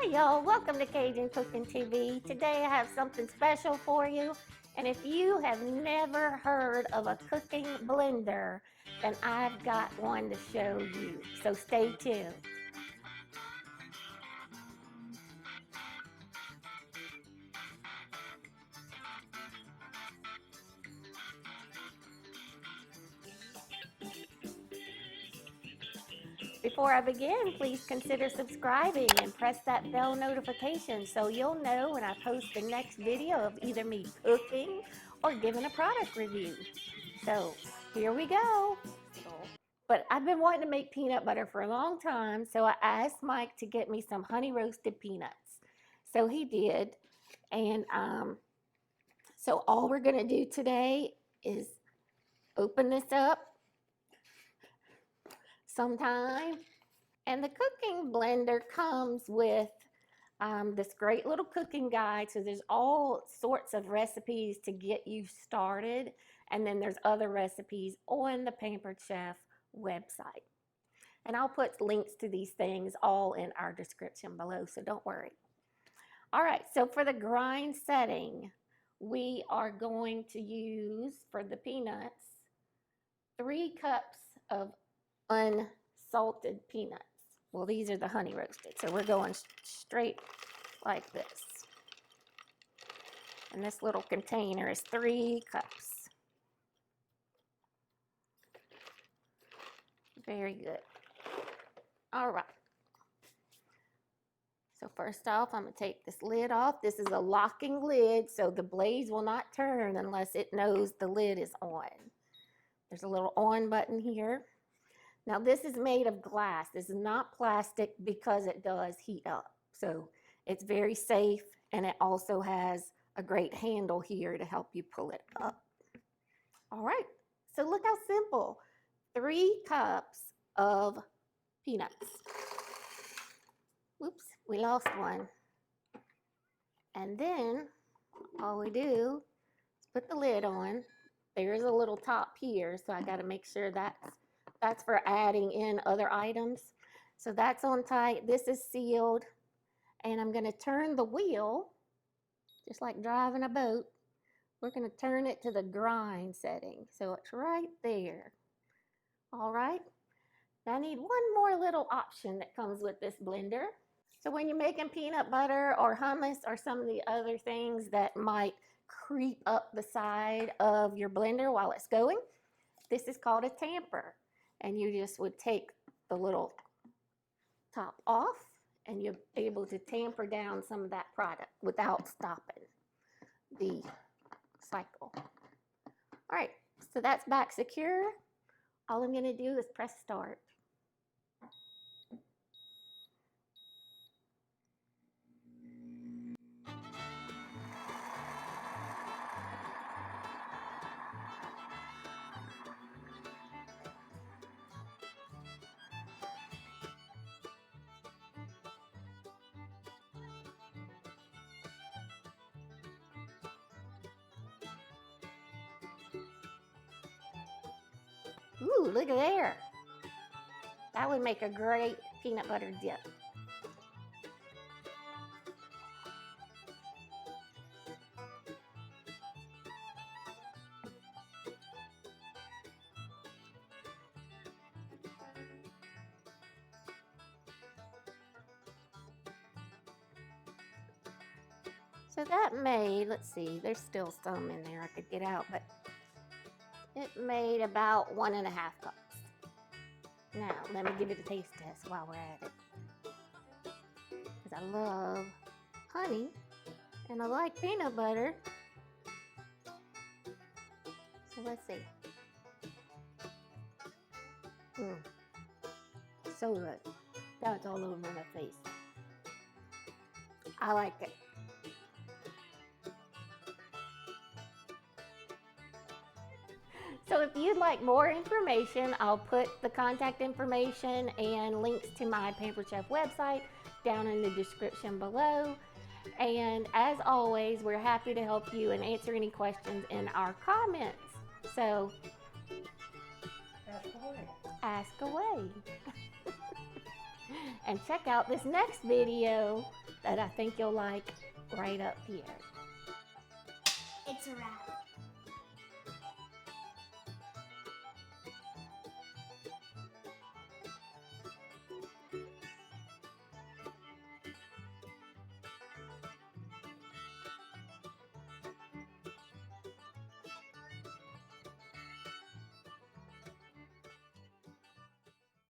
Hi y'all, welcome to Cajun Cooking TV. Today I have something special for you. And if you have never heard of a cooking blender, then I've got one to show you. So stay tuned. Before I begin, please consider subscribing and press that bell notification so you'll know when I post the next video of either me cooking or giving a product review. So here we go. But I've been wanting to make peanut butter for a long time, so I asked Mike to get me some honey roasted peanuts. So he did. And so all we're going to do today is open this up sometime. And the cooking blender comes with this great little cooking guide. So there's all sorts of recipes to get you started. And then there's other recipes on the Pampered Chef website. And I'll put links to these things all in our description below, so don't worry. All right, so for the grind setting, we are going to use, for the peanuts, 3 cups of unsalted peanuts. Well, these are the honey roasted, so we're going straight like this. And this little container is 3 cups. Very good. All right. So first off, I'm going to take this lid off. This is a locking lid, so the blaze will not turn unless it knows the lid is on. There's a little on button here. Now this is made of glass. This is not plastic because it does heat up. So it's very safe, and it also has a great handle here to help you pull it up. All right, so look how simple. 3 cups of peanuts. Whoops, we lost one. And then all we do is put the lid on. There's a little top here, so I got to make sure that's for adding in other items. So that's on tight. This is sealed. And I'm going to turn the wheel, just like driving a boat. We're going to turn it to the grind setting. So it's right there. All right. Now I need one more little option that comes with this blender. So when you're making peanut butter or hummus or some of the other things that might creep up the side of your blender while it's going, this is called a tamper. And you just would take the little top off and you're able to tamper down some of that product without stopping the cycle. All right, so that's back secure. All I'm going to do is press start. Ooh, look at there. That would make a great peanut butter dip. So that made, let's see, there's still some in there I could get out, but it made about 1.5 cups. Now, let me give it a taste test while we're at it. Because I love honey and I like peanut butter. So let's see. So good. That's all over my face. I like it. So if you'd like more information, I'll put the contact information and links to my Pampered Chef website down in the description below. And as always, we're happy to help you and answer any questions in our comments. So ask away. And check out this next video that I think you'll like right up here. It's a wrap.